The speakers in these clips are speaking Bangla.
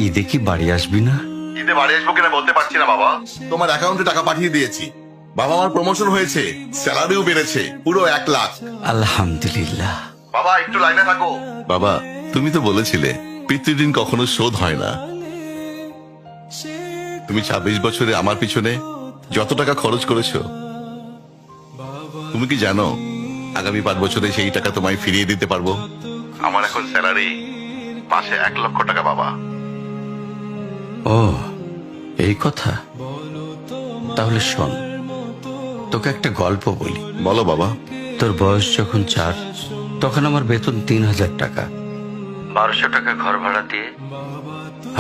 ঈদে কি বাড়ি আসবি না? ঈদে বাড়ি আসবো কিনা বলতে পারছি না বাবা। তোমার অ্যাকাউন্টে টাকা পাঠিয়ে দিয়েছি। বাবা, আমার প্রমোশন হয়েছে, স্যালারিও বেড়েছে, পুরো 1 লাখ। আলহামদুলিল্লাহ। বাবা, একটু লাইনে থাকো। বাবা, তুমি তো বলেছিলে পিতৃঋণ কখনো শোধ হয় না। তুমি 26 বছরে আমার পিছনে যত টাকা খরচ করেছো, তুমি কি জানো আগামী 5 বছরে সেই টাকা তোমায় ফিরিয়ে দিতে পারবো? আমার এখন স্যালারি মাসে 1 লক্ষ টাকা বাবা। ও, এই কথা। তাহলে শোন, তোকে একটা গল্প বলি। বলো বাবা। তোর বয়স যখন 4, তখন আমার বেতন 3,000 টাকা। 1200 টাকা ঘর ভাড়া দিয়ে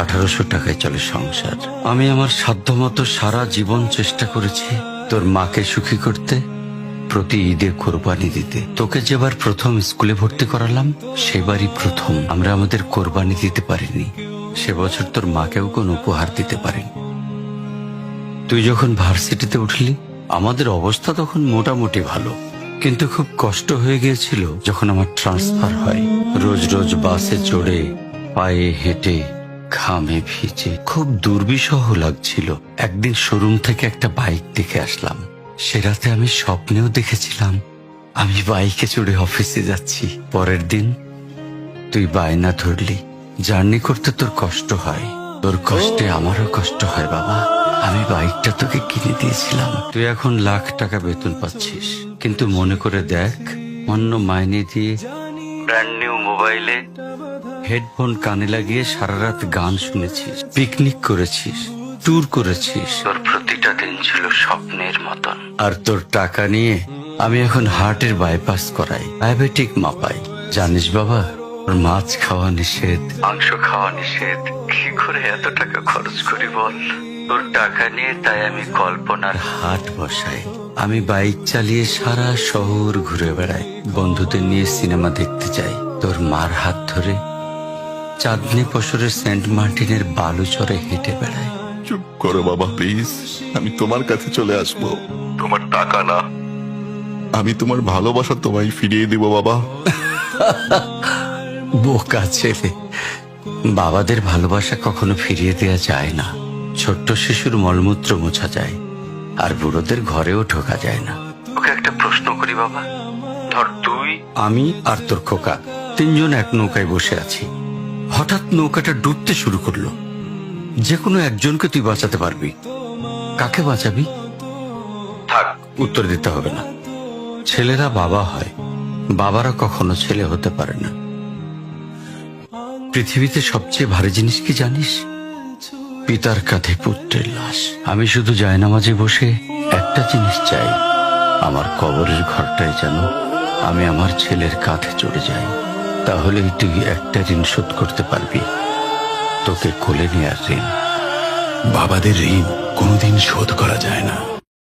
1800 টাকায় চলে সংসার। আমি আমার সাধ্যমতো সারা জীবন চেষ্টা করেছি তোর মাকে সুখী করতে, প্রতি ঈদে কোরবানি দিতে। তোকে যেবার প্রথম স্কুলে ভর্তি করালাম, সেবারই প্রথম আমরা আমাদের কোরবানি দিতে পারিনি। সে বছর তোর মাকেও কোনো উপহার দিতে পারিনি। তুই যখন ভার্সিটিতে উঠলি, আমাদের অবস্থা তখন মোটামুটি ভালো, কিন্তু খুব কষ্ট হয়ে গিয়েছিল যখন আমার ট্রান্সফার হয়। রোজ রোজ বাসে চড়ে, পায়ে হেঁটে, ঘামে ভিজে খুব দুর্বিষহ লাগছিল। একদিন শোরুম থেকে একটা বাইক দেখে আসলাম। সে রাতে আমি স্বপ্নেও দেখেছিলাম আমি বাইকে চড়ে অফিসে যাচ্ছি। পরের দিন তুই বায়না ধরলি, জার্নি করতে তোর কষ্ট হয়। তোর কষ্টে আমারও কষ্ট হয় বাবা। আমি বাইকটা তোকে কিনে দিয়েছিলাম। তুই এখন লাখ টাকা বেতন পাচ্ছিস, কিন্তু মনে করে দেখ, অন্য মাইনে দিয়ে ব্র্যান্ড নিউ মোবাইলে হেডফোন কানে লাগিয়ে সারা রাত গান শুনেছিস, পিকনিক করেছিস, ট্যুর করেছিস। তোর প্রতিটা দিন ছিল স্বপ্নের মতন। আর তোর টাকা নিয়ে আমি এখন হার্টের বাইপাস করাই, ডায়াবেটিক মাপাই। জানিস বাবা, তোর মাছ খাওয়া নিষেধ, মাংস খাওয়া নিষেধ। কি করে এত টাকা খরচ করি বল? তোর টাকা নিয়ে তাই আমি কল্পনার হাট বসাই। আমি বাইক চালিয়ে সারা শহর ঘুরে বেড়াই, বন্ধুদের নিয়ে সিনেমা দেখতে যাই। তোর মার হাত ধরে চাঁদনি পশরের সেন্ট মার্টিনের বালুচরে হেঁটে বেড়াই। চুপ করো বাবা প্লিজ, আমি তোমার কাছে চলে আসবো। তোমার টাকা না, আমি তোমার ভালোবাসা তোমায় ফিরিয়ে দিব বাবা। বোকা ছেলে, বাবাদের ভালোবাসা কখনো ফিরিয়ে দেয়া যায় না। ছোট্ট শিশুর মলমূত্র মোছা যায়, আর বুড়োদের ঘরেও ঢোকা যায় না। ওকে একটা প্রশ্ন করি বাবা। ধর তুই, আমি আর তোর খোকা তিনজন এক নৌকায় বসে আছি। হঠাৎ নৌকাটা ডুবতে শুরু করলো। যে কোনো একজনকে তুই বাঁচাতে পারবি, কাকে বাঁচাবি? থাক, উত্তর দিতে হবে না। ছেলেরা বাবা হয়, বাবারা কখনো ছেলে হতে পারে না। পৃথিবীতে সবচেয়ে ভারী জিনিস কি জানিস? পিতার কাঁধে পুত্রের লাশ। আমি শুধু জায়নামাজে বসে একটা জিনিস চাই, আমার কবরের ঘরটায় যেন আমি আমার ছেলের কাঁধে চড়ে যাই। তাহলেই তুই একটা ঋণ শোধ করতে পারবি, তোকে কোলে নেয়ার ঋণ। বাবাদের ঋণ কোনোদিন শোধ করা যায় না।